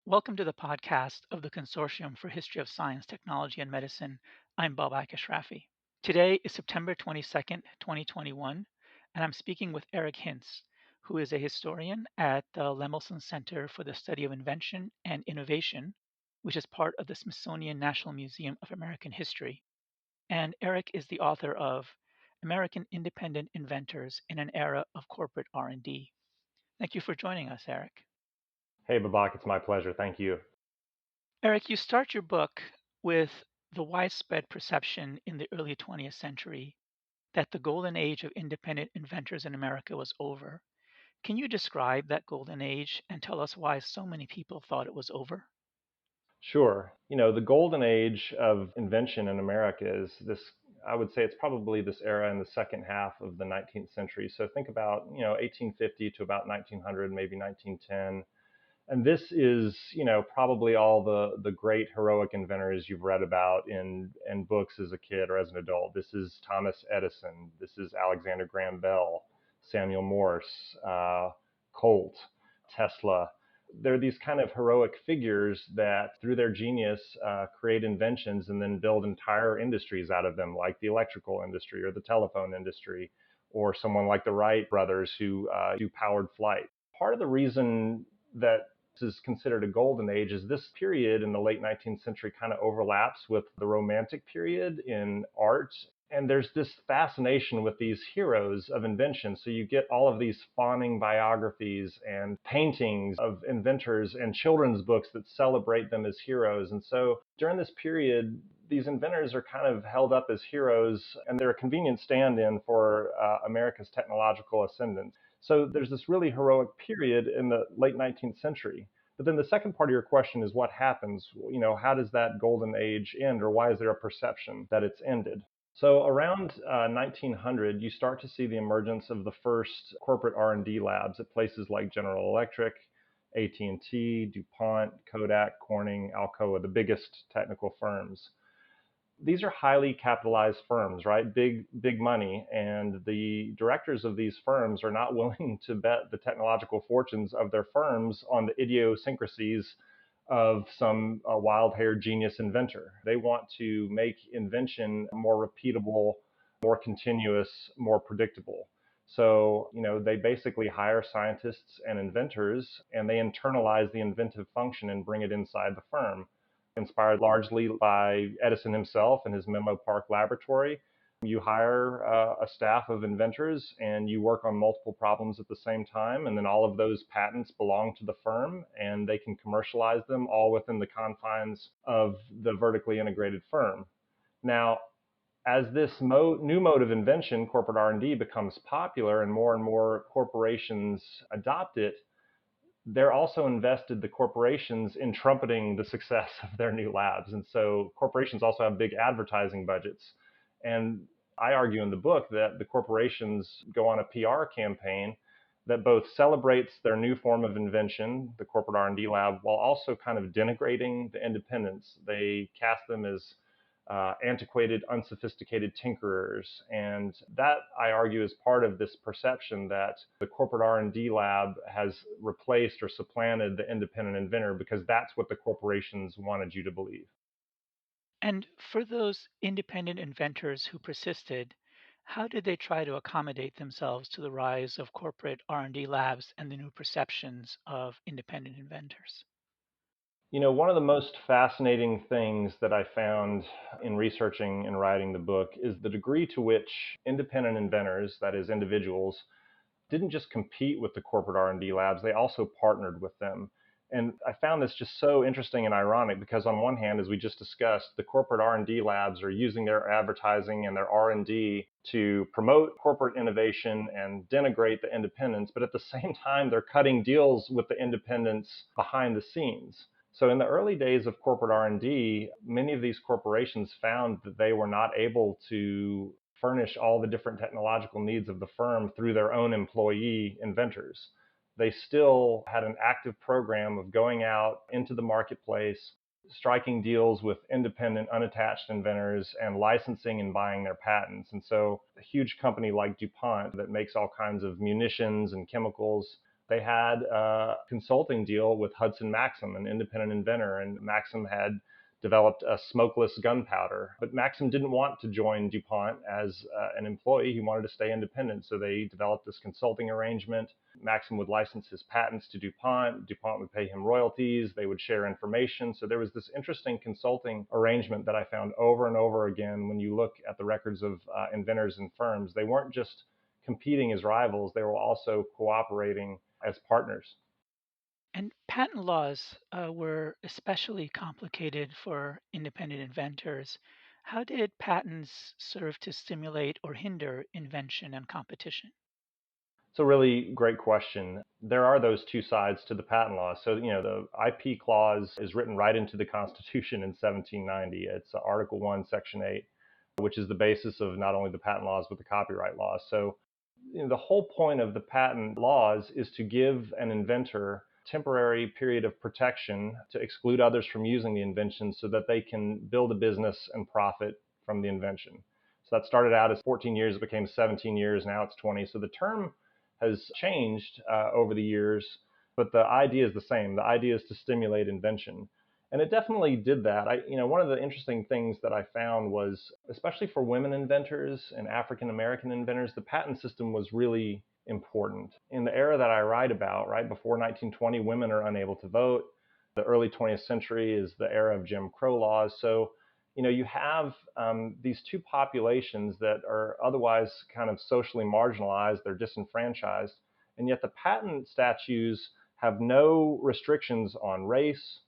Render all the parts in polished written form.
Welcome to the podcast of the Consortium for History of Science, Technology, and Medicine. I'm Bob Akashrafi. Today is September 22nd, 2021, and I'm speaking with Eric Hintz, who is a historian at the Lemelson Center for the Study of Invention and Innovation, which is part of the Smithsonian National Museum of American History. And Eric is the author of American Independent Inventors in an Era of Corporate R&D. Thank you for joining us, Eric. Hey, Babak, it's my pleasure. Thank you. Eric, you start your book with the widespread perception in the early 20th century that the golden age of independent inventors in America was over. Can you describe that golden age and tell us why so many people thought it was over? Sure. The golden age of invention in America is this, I would say it's probably this era in the second half of the 19th century. So think about, 1850 to about 1900, maybe 1910. And this is, probably all the great heroic inventors you've read about in books as a kid or as an adult. This is Thomas Edison. This is Alexander Graham Bell, Samuel Morse, Colt, Tesla. They're these kind of heroic figures that, through their genius, create inventions and then build entire industries out of them, like the electrical industry or the telephone industry, or someone like the Wright brothers who do powered flight. Part of the reason that this is considered a golden age is this period in the late 19th century kind of overlaps with the Romantic period in art. And there's this fascination with these heroes of invention. So you get all of these fawning biographies and paintings of inventors and children's books that celebrate them as heroes. And so during this period, these inventors are kind of held up as heroes, and they're a convenient stand-in for America's technological ascendance. So there's this really heroic period in the late 19th century. But then the second part of your question is what happens? How does that golden age end, or why is there a perception that it's ended? So around 1900, you start to see the emergence of the first corporate R&D labs at places like General Electric, AT&T, DuPont, Kodak, Corning, Alcoa, the biggest technical firms. These are highly capitalized firms, right? Big money. And the directors of these firms are not willing to bet the technological fortunes of their firms on the idiosyncrasies of some wild-haired genius inventor. They want to make invention more repeatable, more continuous, more predictable. So, they basically hire scientists and inventors, and they internalize the inventive function and bring it inside the firm. Inspired largely by Edison himself and his Menlo Park laboratory, you hire a staff of inventors and you work on multiple problems at the same time. And then all of those patents belong to the firm and they can commercialize them all within the confines of the vertically integrated firm. Now, as this new mode of invention, corporate R&D, becomes popular and more corporations adopt it, they're also invested, the corporations, in trumpeting the success of their new labs. And so corporations also have big advertising budgets. And I argue in the book that the corporations go on a PR campaign that both celebrates their new form of invention, the corporate R&D lab, while also kind of denigrating the independents. They cast them as antiquated, unsophisticated tinkerers. And that, I argue, is part of this perception that the corporate R&D lab has replaced or supplanted the independent inventor because that's what the corporations wanted you to believe. And for those independent inventors who persisted, how did they try to accommodate themselves to the rise of corporate R&D labs and the new perceptions of independent inventors? One of the most fascinating things that I found in researching and writing the book is the degree to which independent inventors, that is individuals, didn't just compete with the corporate R&D labs, they also partnered with them. And I found this just so interesting and ironic because on one hand, as we just discussed, the corporate R&D labs are using their advertising and their R&D to promote corporate innovation and denigrate the independents, but at the same time, they're cutting deals with the independents behind the scenes. So in the early days of corporate R&D, many of these corporations found that they were not able to furnish all the different technological needs of the firm through their own employee inventors. They still had an active program of going out into the marketplace, striking deals with independent, unattached inventors, and licensing and buying their patents. And so a huge company like DuPont that makes all kinds of munitions and chemicals They had a consulting deal with Hudson Maxim, an independent inventor, and Maxim had developed a smokeless gunpowder. But Maxim didn't want to join DuPont as an employee. He wanted to stay independent. So they developed this consulting arrangement. Maxim would license his patents to DuPont. DuPont would pay him royalties. They would share information. So there was this interesting consulting arrangement that I found over and over again when you look at the records of inventors and firms. They weren't just competing as rivals, they were also cooperating as partners. And patent laws were especially complicated for independent inventors. How did patents serve to stimulate or hinder invention and competition? It's a really great question. There are those two sides to the patent law. So, the IP clause is written right into the Constitution in 1790. It's Article 1, Section 8, which is the basis of not only the patent laws, but the copyright laws. So, the whole point of the patent laws is to give an inventor a temporary period of protection to exclude others from using the invention so that they can build a business and profit from the invention. So that started out as 14 years, it became 17 years, now it's 20. So the term has changed over the years, but the idea is the same. The idea is to stimulate invention. And it definitely did that. One of the interesting things that I found was, especially for women inventors and African American inventors, the patent system was really important. In the era that I write about, right before 1920, women are unable to vote. The early 20th century is the era of Jim Crow laws. So, you have these two populations that are otherwise kind of socially marginalized, they're disenfranchised, and yet the patent statutes have no restrictions on race,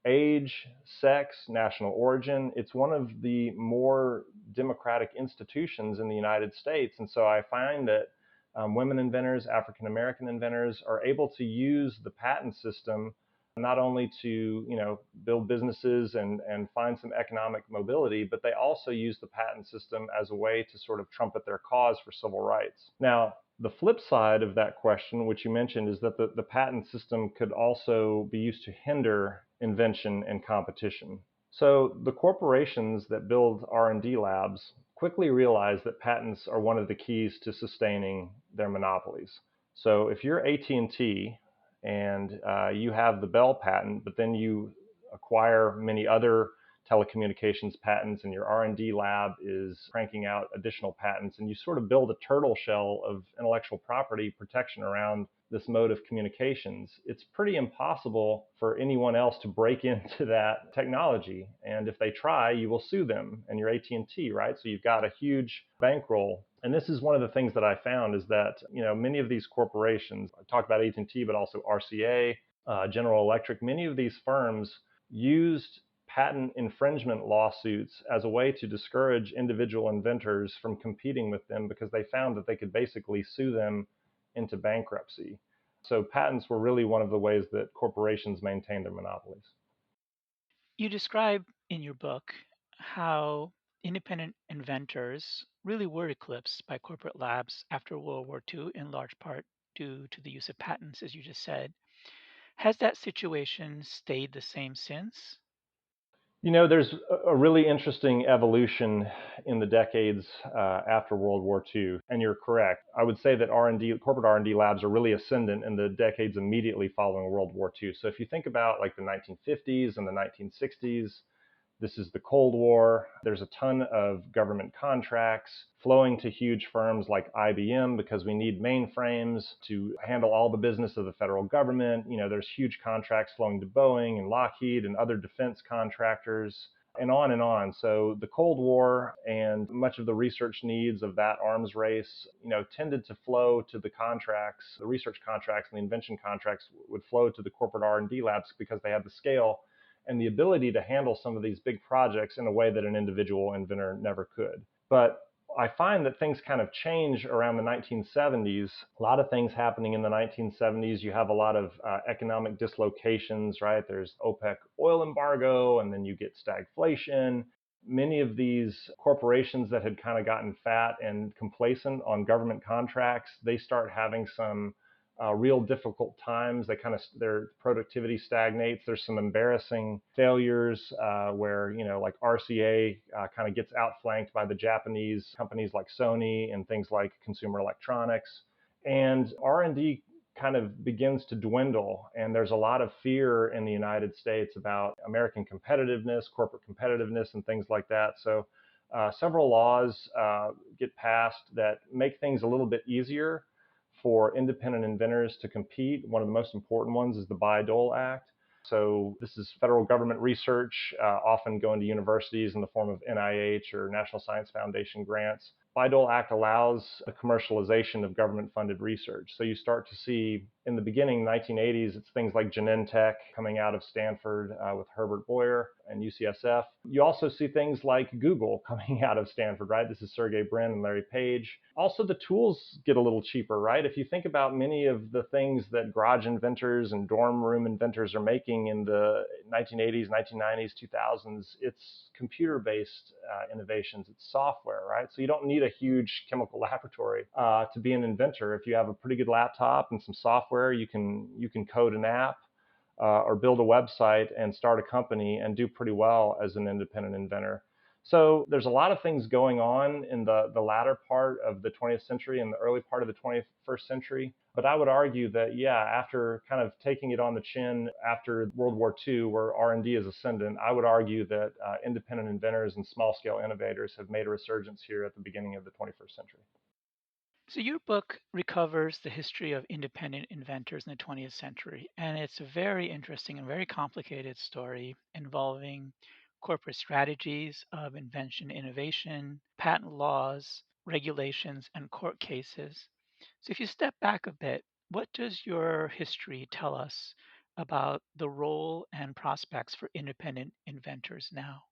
age, sex, national origin. It's one of the more democratic institutions in the United States. And so I find that women inventors, African American inventors are able to use the patent system not only to build businesses and find some economic mobility, but they also use the patent system as a way to sort of trumpet their cause for civil rights. Now, the flip side of that question, which you mentioned, is that the patent system could also be used to hinder invention and competition. So the corporations that build R&D labs quickly realize that patents are one of the keys to sustaining their monopolies. So if you're AT&T and you have the Bell patent, but then you acquire many other telecommunications patents and your R&D lab is cranking out additional patents, and you sort of build a turtle shell of intellectual property protection around this mode of communications, it's pretty impossible for anyone else to break into that technology. And if they try, you will sue them, and you're AT&T, right? So you've got a huge bankroll. And this is one of the things that I found is that, many of these corporations, I talked about AT&T, but also RCA, General Electric, many of these firms used patent infringement lawsuits as a way to discourage individual inventors from competing with them because they found that they could basically sue them into bankruptcy. So patents were really one of the ways that corporations maintain their monopolies. You describe in your book how independent inventors really were eclipsed by corporate labs after World War II, in large part due to the use of patents, as you just said. Has that situation stayed the same since? There's a really interesting evolution in the decades after World War II, and you're correct. I would say that R&D, corporate R&D labs are really ascendant in the decades immediately following World War II. So if you think about like the 1950s and the 1960s, this is the Cold War. There's a ton of government contracts flowing to huge firms like IBM because we need mainframes to handle all the business of the federal government. There's huge contracts flowing to Boeing and Lockheed and other defense contractors and on and on. So the Cold War and much of the research needs of that arms race, tended to flow to the contracts, the research contracts and the invention contracts would flow to the corporate R&D labs because they had the scale and the ability to handle some of these big projects in a way that an individual inventor never could. But I find that things kind of change around the 1970s. A lot of things happening in the 1970s. You have a lot of economic dislocations, right? There's OPEC oil embargo, and then you get stagflation. Many of these corporations that had kind of gotten fat and complacent on government contracts, they start having some real difficult times. Their productivity stagnates. There's some embarrassing failures where like RCA kind of gets outflanked by the Japanese companies like Sony and things like consumer electronics, and R&D kind of begins to dwindle. And there's a lot of fear in the United States about American competitiveness, corporate competitiveness, and things like that. So several laws get passed that make things a little bit easier for independent inventors to compete. One of the most important ones is the Bayh-Dole Act. So this is federal government research, often going to universities in the form of NIH or National Science Foundation grants. Bayh-Dole Act allows the commercialization of government-funded research. So you start to see, in the beginning, 1980s, it's things like Genentech coming out of Stanford with Herbert Boyer and UCSF. You also see things like Google coming out of Stanford, right? This is Sergey Brin and Larry Page. Also, the tools get a little cheaper, right? If you think about many of the things that garage inventors and dorm room inventors are making in the 1980s, 1990s, 2000s, it's computer-based innovations. It's software, right? So you don't need a huge chemical laboratory to be an inventor. If you have a pretty good laptop and some software, you can code an app or build a website and start a company and do pretty well as an independent inventor. So there's a lot of things going on in the latter part of the 20th century and the early part of the 21st century. But I would argue that, yeah, after kind of taking it on the chin after World War II, where R&D is ascendant, I would argue that independent inventors and small-scale innovators have made a resurgence here at the beginning of the 21st century. So, your book recovers the history of independent inventors in the 20th century, and it's a very interesting and very complicated story involving corporate strategies of invention, innovation, patent laws, regulations, and court cases. So, if you step back a bit, what does your history tell us about the role and prospects for independent inventors now?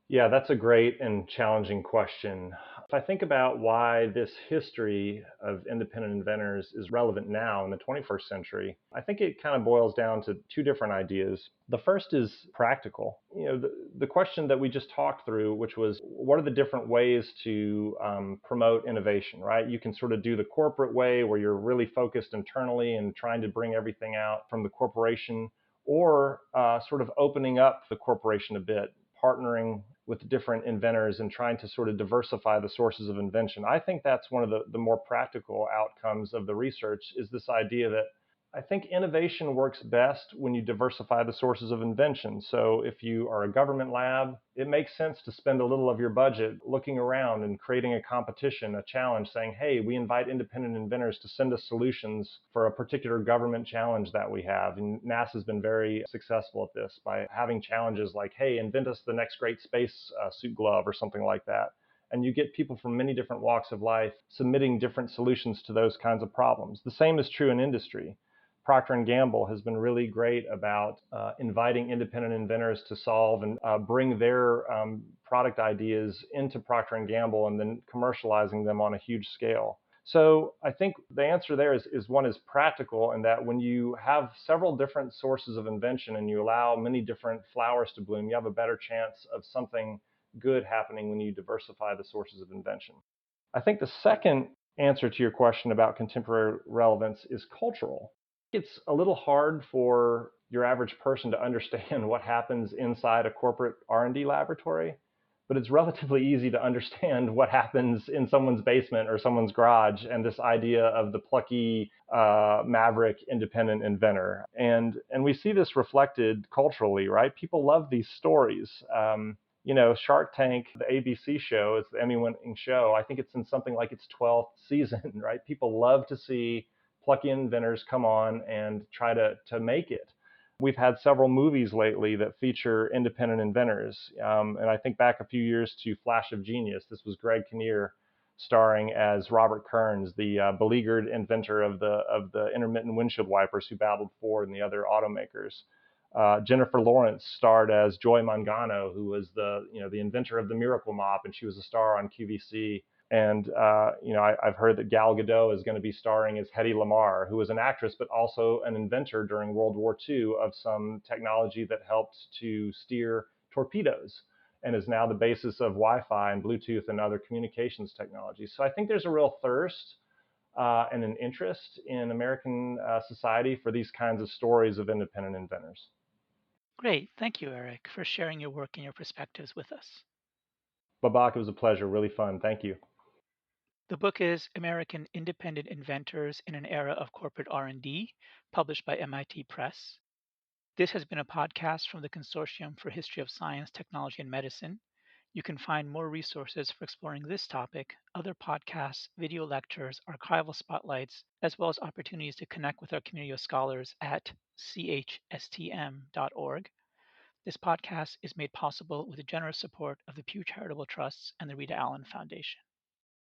Yeah, that's a great and challenging question. If I think about why this history of independent inventors is relevant now in the 21st century, I think it kind of boils down to two different ideas. The first is practical. The question that we just talked through, which was what are the different ways to promote innovation, right? You can sort of do the corporate way where you're really focused internally and trying to bring everything out from the corporation, or sort of opening up the corporation a bit, partnering with different inventors and trying to sort of diversify the sources of invention. I think that's one of the more practical outcomes of the research is this idea that I think innovation works best when you diversify the sources of invention. So if you are a government lab, it makes sense to spend a little of your budget looking around and creating a competition, a challenge, saying, hey, we invite independent inventors to send us solutions for a particular government challenge that we have. And NASA's been very successful at this by having challenges like, hey, invent us the next great space suit glove or something like that. And you get people from many different walks of life submitting different solutions to those kinds of problems. The same is true in industry. Procter & Gamble has been really great about inviting independent inventors to solve and bring their product ideas into Procter & Gamble and then commercializing them on a huge scale. So I think the answer there is one is practical in that when you have several different sources of invention and you allow many different flowers to bloom, you have a better chance of something good happening when you diversify the sources of invention. I think the second answer to your question about contemporary relevance is cultural. It's a little hard for your average person to understand what happens inside a corporate R&D laboratory, but it's relatively easy to understand what happens in someone's basement or someone's garage and this idea of the plucky maverick independent inventor. And we see this reflected culturally, right? People love these stories. Shark Tank, the ABC show, it's the Emmy-winning show. I think it's in something like its 12th season, right? People love to see plucky inventors come on and try to make it. We've had several movies lately that feature independent inventors. And I think back a few years to Flash of Genius. This was Greg Kinnear starring as Robert Kearns, the beleaguered inventor of the intermittent windshield wipers who battled Ford and the other automakers. Jennifer Lawrence starred as Joy Mangano, who was the inventor of the Miracle Mop, and she was a star on QVC. And I've heard that Gal Gadot is going to be starring as Hedy Lamarr, who was an actress but also an inventor during World War II of some technology that helped to steer torpedoes and is now the basis of Wi-Fi and Bluetooth and other communications technologies. So I think there's a real thirst and an interest in American society for these kinds of stories of independent inventors. Great. Thank you, Eric, for sharing your work and your perspectives with us. Babak, it was a pleasure, really fun. Thank you. The book is American Independent Inventors in an Era of Corporate R&D, published by MIT Press. This has been a podcast from the Consortium for History of Science, Technology, and Medicine. You can find more resources for exploring this topic, other podcasts, video lectures, archival spotlights, as well as opportunities to connect with our community of scholars at chstm.org. This podcast is made possible with the generous support of the Pew Charitable Trusts and the Rita Allen Foundation.